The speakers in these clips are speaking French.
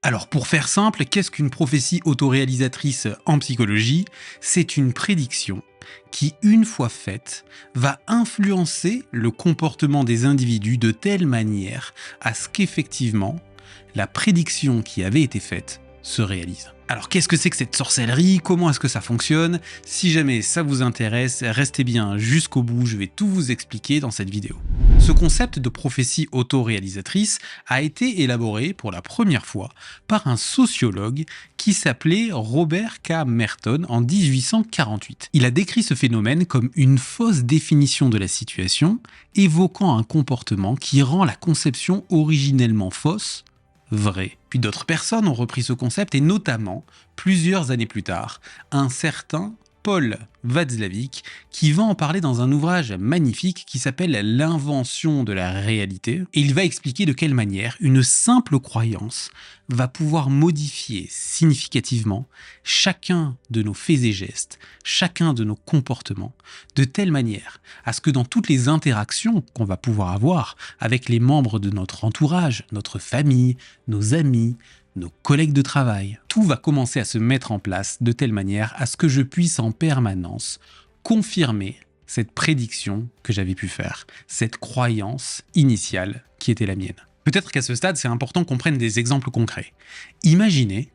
Alors pour faire simple, qu'est-ce qu'une prophétie autoréalisatrice en psychologie? C'est une prédiction qui, une fois faite, va influencer le comportement des individus de telle manière à ce qu'effectivement, la prédiction qui avait été faite se réalise. Alors qu'est-ce que c'est que cette sorcellerie? Comment est-ce que ça fonctionne? Si jamais ça vous intéresse, restez bien jusqu'au bout, je vais tout vous expliquer dans cette vidéo. Ce concept de prophétie autoréalisatrice a été élaboré pour la première fois par un sociologue qui s'appelait Robert K. Merton en 1848. Il a décrit ce phénomène comme une fausse définition de la situation, évoquant un comportement qui rend la conception originellement fausse vrai. Puis d'autres personnes ont repris ce concept et notamment, plusieurs années plus tard, un certain Paul Václavic qui va en parler dans un ouvrage magnifique qui s'appelle L'invention de la réalité et il va expliquer de quelle manière une simple croyance va pouvoir modifier significativement chacun de nos faits et gestes, chacun de nos comportements, de telle manière à ce que dans toutes les interactions qu'on va pouvoir avoir avec les membres de notre entourage, notre famille, nos amis, nos collègues de travail, tout va commencer à se mettre en place de telle manière à ce que je puisse en permanence confirmer cette prédiction que j'avais pu faire, cette croyance initiale qui était la mienne. Peut-être qu'à ce stade, c'est important qu'on prenne des exemples concrets. Imaginez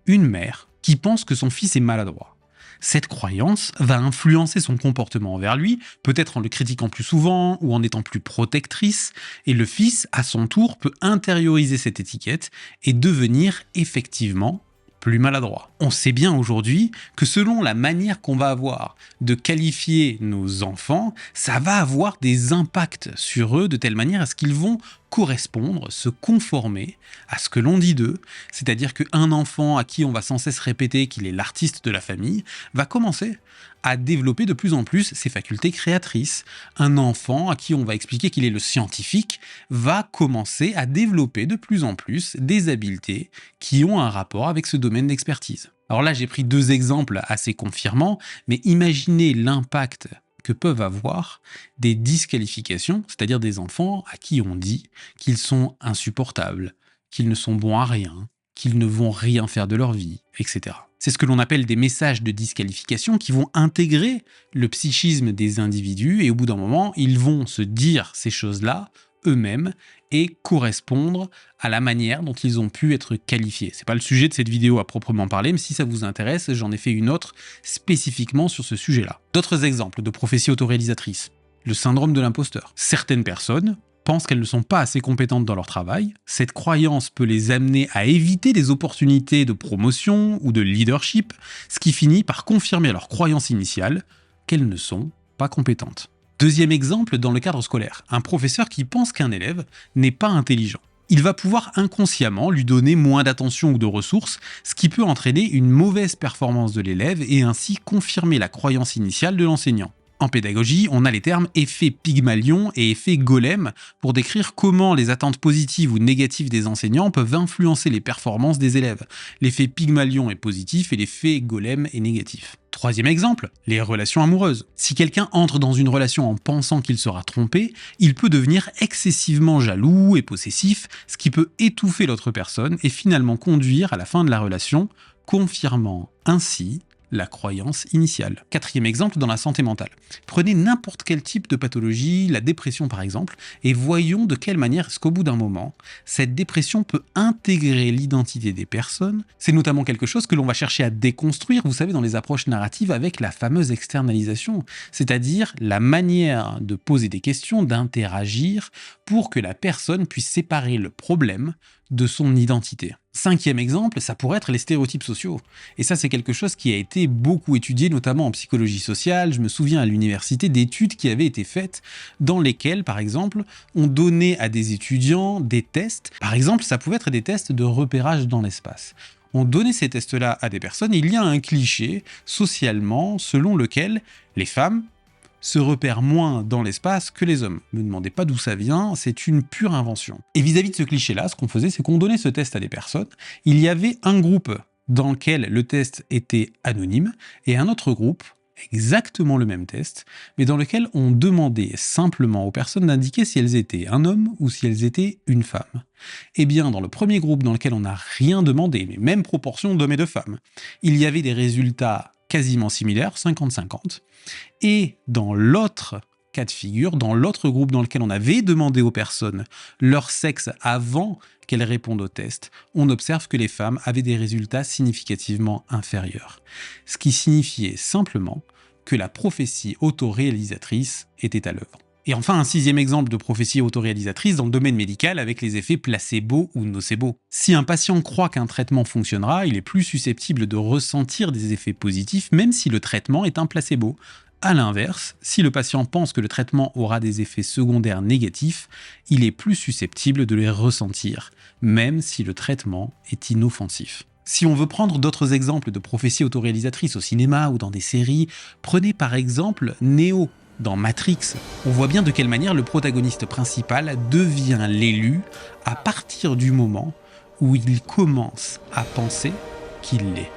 une mère qui pense que son fils est maladroit. Cette croyance va influencer son comportement envers lui, peut-être en le critiquant plus souvent ou en étant plus protectrice, et le fils, à son tour, peut intérioriser cette étiquette et devenir effectivement plus maladroit. On sait bien aujourd'hui que selon la manière qu'on va avoir de qualifier nos enfants, ça va avoir des impacts sur eux de telle manière à ce qu'ils vont correspondre, se conformer à ce que l'on dit d'eux, c'est-à-dire qu'un enfant à qui on va sans cesse répéter qu'il est l'artiste de la famille va commencer à développer de plus en plus ses facultés créatrices. Un enfant à qui on va expliquer qu'il est le scientifique va commencer à développer de plus en plus des habiletés qui ont un rapport avec ce domaine d'expertise. Alors là, j'ai pris deux exemples assez confirmants, mais imaginez l'impact que peuvent avoir des disqualifications, c'est-à-dire des enfants à qui on dit qu'ils sont insupportables, qu'ils ne sont bons à rien, qu'ils ne vont rien faire de leur vie, etc. C'est ce que l'on appelle des messages de disqualification qui vont intégrer le psychisme des individus et au bout d'un moment, ils vont se dire ces choses-là eux-mêmes et correspondre à la manière dont ils ont pu être qualifiés. C'est pas le sujet de cette vidéo à proprement parler, mais si ça vous intéresse, j'en ai fait une autre spécifiquement sur ce sujet-là. D'autres exemples de prophéties autoréalisatrices. Le syndrome de l'imposteur. Certaines personnes pensent qu'elles ne sont pas assez compétentes dans leur travail. Cette croyance peut les amener à éviter des opportunités de promotion ou de leadership, ce qui finit par confirmer leur croyance initiale qu'elles ne sont pas compétentes. Deuxième exemple dans le cadre scolaire, un professeur qui pense qu'un élève n'est pas intelligent. Il va pouvoir inconsciemment lui donner moins d'attention ou de ressources, ce qui peut entraîner une mauvaise performance de l'élève et ainsi confirmer la croyance initiale de l'enseignant. En pédagogie, on a les termes effet Pygmalion et effet Golem pour décrire comment les attentes positives ou négatives des enseignants peuvent influencer les performances des élèves. L'effet Pygmalion est positif et l'effet Golem est négatif. Troisième exemple, les relations amoureuses. Si quelqu'un entre dans une relation en pensant qu'il sera trompé, il peut devenir excessivement jaloux et possessif, ce qui peut étouffer l'autre personne et finalement conduire à la fin de la relation, confirmant ainsi la croyance initiale. Quatrième exemple dans la santé mentale. Prenez n'importe quel type de pathologie, la dépression par exemple, et voyons de quelle manière est-ce qu'au bout d'un moment, cette dépression peut intégrer l'identité des personnes. C'est notamment quelque chose que l'on va chercher à déconstruire, vous savez, dans les approches narratives avec la fameuse externalisation, c'est-à-dire la manière de poser des questions, d'interagir pour que la personne puisse séparer le problème de son identité. Cinquième exemple, ça pourrait être les stéréotypes sociaux. Et ça, c'est quelque chose qui a été beaucoup étudié, notamment en psychologie sociale. Je me souviens à l'université d'études qui avaient été faites dans lesquelles, par exemple, on donnait à des étudiants des tests. Par exemple, ça pouvait être des tests de repérage dans l'espace. On donnait ces tests-là à des personnes et il y a un cliché, socialement, selon lequel les femmes se repèrent moins dans l'espace que les hommes. Ne me demandez pas d'où ça vient, c'est une pure invention. Et vis-à-vis de ce cliché-là, ce qu'on faisait, c'est qu'on donnait ce test à des personnes. Il y avait un groupe dans lequel le test était anonyme et un autre groupe exactement le même test, mais dans lequel on demandait simplement aux personnes d'indiquer si elles étaient un homme ou si elles étaient une femme. Eh bien, dans le premier groupe dans lequel on n'a rien demandé, mais même proportion d'hommes et de femmes, il y avait des résultats quasiment similaires, 50-50, et dans l'autre cas de figure, dans l'autre groupe dans lequel on avait demandé aux personnes leur sexe avant qu'elles répondent au test, on observe que les femmes avaient des résultats significativement inférieurs. Ce qui signifiait simplement que la prophétie autoréalisatrice était à l'œuvre. Et enfin, un sixième exemple de prophétie autoréalisatrice dans le domaine médical avec les effets placebo ou nocebo. Si un patient croit qu'un traitement fonctionnera, il est plus susceptible de ressentir des effets positifs même si le traitement est un placebo. A l'inverse, si le patient pense que le traitement aura des effets secondaires négatifs, il est plus susceptible de les ressentir, même si le traitement est inoffensif. Si on veut prendre d'autres exemples de prophéties autoréalisatrices au cinéma ou dans des séries, prenez par exemple Neo. Dans Matrix, on voit bien de quelle manière le protagoniste principal devient l'élu à partir du moment où il commence à penser qu'il l'est.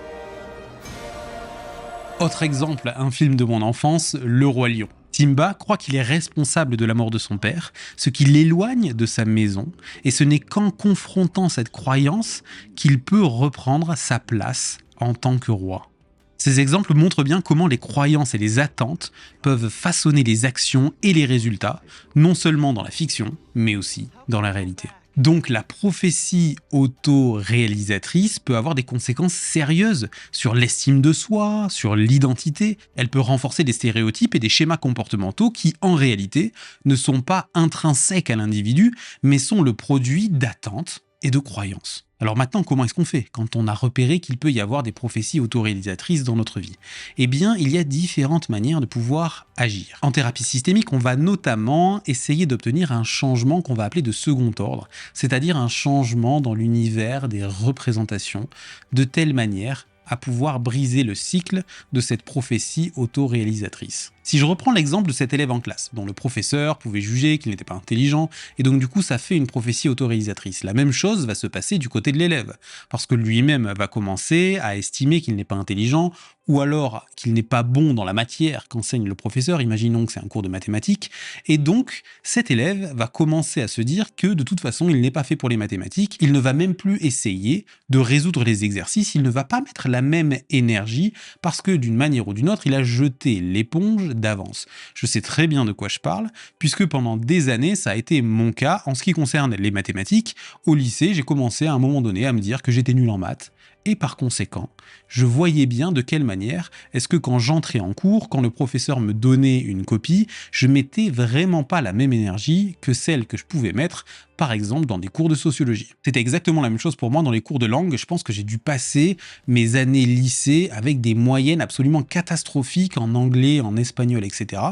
Autre exemple, un film de mon enfance, Le Roi Lion. Simba croit qu'il est responsable de la mort de son père, ce qui l'éloigne de sa maison, et ce n'est qu'en confrontant cette croyance qu'il peut reprendre sa place en tant que roi. Ces exemples montrent bien comment les croyances et les attentes peuvent façonner les actions et les résultats, non seulement dans la fiction, mais aussi dans la réalité. Donc la prophétie auto-réalisatrice peut avoir des conséquences sérieuses sur l'estime de soi, sur l'identité. Elle peut renforcer des stéréotypes et des schémas comportementaux qui, en réalité, ne sont pas intrinsèques à l'individu, mais sont le produit d'attentes et de croyances. Alors maintenant, comment est-ce qu'on fait quand on a repéré qu'il peut y avoir des prophéties autoréalisatrices dans notre vie? Eh bien, il y a différentes manières de pouvoir agir. En thérapie systémique, on va notamment essayer d'obtenir un changement qu'on va appeler de second ordre, c'est-à-dire un changement dans l'univers des représentations, de telle manière à pouvoir briser le cycle de cette prophétie autoréalisatrice. Si je reprends l'exemple de cet élève en classe, dont le professeur pouvait juger qu'il n'était pas intelligent, et donc du coup ça fait une prophétie autoréalisatrice. La même chose va se passer du côté de l'élève, parce que lui-même va commencer à estimer qu'il n'est pas intelligent, ou alors qu'il n'est pas bon dans la matière qu'enseigne le professeur, imaginons que c'est un cours de mathématiques, et donc cet élève va commencer à se dire que de toute façon il n'est pas fait pour les mathématiques, il ne va même plus essayer de résoudre les exercices, il ne va pas mettre la même énergie, parce que d'une manière ou d'une autre, il a jeté l'éponge d'avance. Je sais très bien de quoi je parle, puisque pendant des années, ça a été mon cas en ce qui concerne les mathématiques. Au lycée, j'ai commencé à un moment donné à me dire que j'étais nul en maths, et par conséquent, je voyais bien de quelle manière est-ce que quand j'entrais en cours, quand le professeur me donnait une copie, je mettais vraiment pas la même énergie que celle que je pouvais mettre, par exemple, dans des cours de sociologie. C'était exactement la même chose pour moi dans les cours de langue. Je pense que j'ai dû passer mes années lycée avec des moyennes absolument catastrophiques en anglais, en espagnol, etc.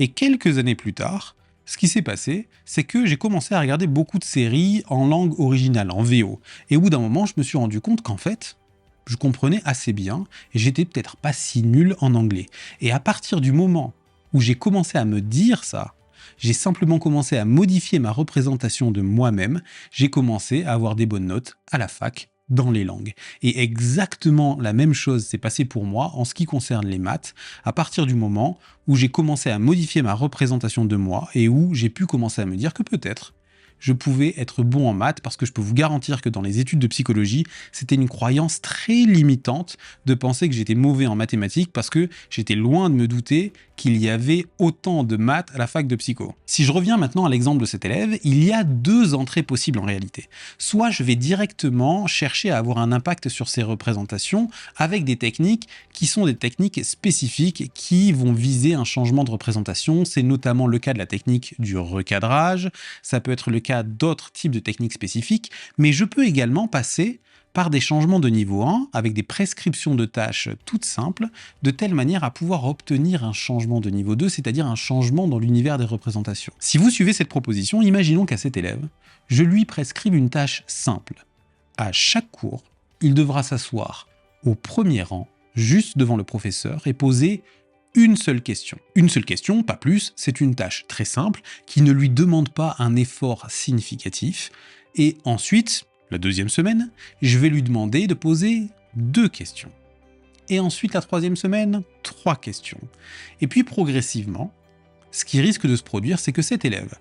Et quelques années plus tard, ce qui s'est passé, c'est que j'ai commencé à regarder beaucoup de séries en langue originale, en VO. Et au bout d'un moment, je me suis rendu compte qu'en fait, je comprenais assez bien et j'étais peut-être pas si nul en anglais. Et à partir du moment où j'ai commencé à me dire ça, j'ai simplement commencé à modifier ma représentation de moi-même, j'ai commencé à avoir des bonnes notes à la fac dans les langues. Et exactement la même chose s'est passée pour moi en ce qui concerne les maths, à partir du moment où j'ai commencé à modifier ma représentation de moi et où j'ai pu commencer à me dire que peut-être je pouvais être bon en maths, parce que je peux vous garantir que dans les études de psychologie, c'était une croyance très limitante de penser que j'étais mauvais en mathématiques, parce que j'étais loin de me douter qu'il y avait autant de maths à la fac de psycho. Si je reviens maintenant à l'exemple de cet élève, il y a deux entrées possibles en réalité. Soit je vais directement chercher à avoir un impact sur ces représentations avec des techniques qui sont des techniques spécifiques qui vont viser un changement de représentation. C'est notamment le cas de la technique du recadrage, ça peut être le cas d'autres types de techniques spécifiques, mais je peux également passer par des changements de niveau 1 avec des prescriptions de tâches toutes simples, de telle manière à pouvoir obtenir un changement de niveau 2, c'est-à-dire un changement dans l'univers des représentations. Si vous suivez cette proposition, imaginons qu'à cet élève, je lui prescrive une tâche simple. À chaque cours, il devra s'asseoir au premier rang, juste devant le professeur, et poser une seule question. Une seule question, pas plus, c'est une tâche très simple qui ne lui demande pas un effort significatif. Et ensuite, la deuxième semaine, je vais lui demander de poser deux questions. Et ensuite, la 3e semaine, 3 questions. Et puis progressivement, ce qui risque de se produire, c'est que cet élève,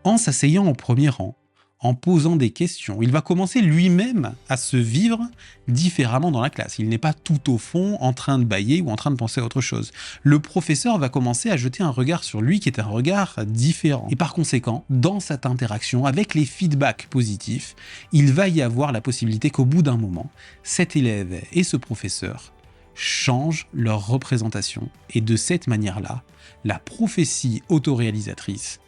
en s'asseyant au premier rang, en posant des questions, il va commencer lui-même à se vivre différemment dans la classe. Il n'est pas tout au fond en train de bâiller ou en train de penser à autre chose. Le professeur va commencer à jeter un regard sur lui qui est un regard différent. Et par conséquent, dans cette interaction, avec les feedbacks positifs, il va y avoir la possibilité qu'au bout d'un moment, cet élève et ce professeur changent leur représentation. Et de cette manière-là, la prophétie autoréalisatrice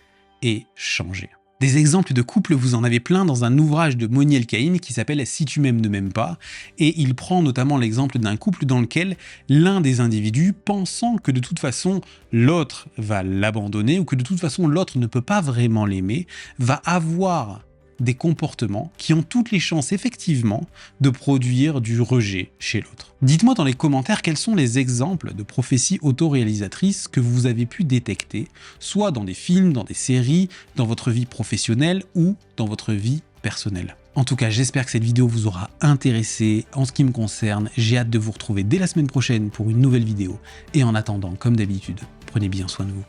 est changée. Des exemples de couples, vous en avez plein dans un ouvrage de Moni El-Khaïm qui s'appelle « Si tu m'aimes, ne m'aime pas ». Et il prend notamment l'exemple d'un couple dans lequel l'un des individus, pensant que de toute façon l'autre va l'abandonner ou que de toute façon l'autre ne peut pas vraiment l'aimer, va avoir des comportements qui ont toutes les chances effectivement de produire du rejet chez l'autre. Dites-moi dans les commentaires quels sont les exemples de prophéties autoréalisatrices que vous avez pu détecter, soit dans des films, dans des séries, dans votre vie professionnelle ou dans votre vie personnelle. En tout cas, j'espère que cette vidéo vous aura intéressé. En ce qui me concerne, j'ai hâte de vous retrouver dès la semaine prochaine pour une nouvelle vidéo. Et en attendant, comme d'habitude, prenez bien soin de vous.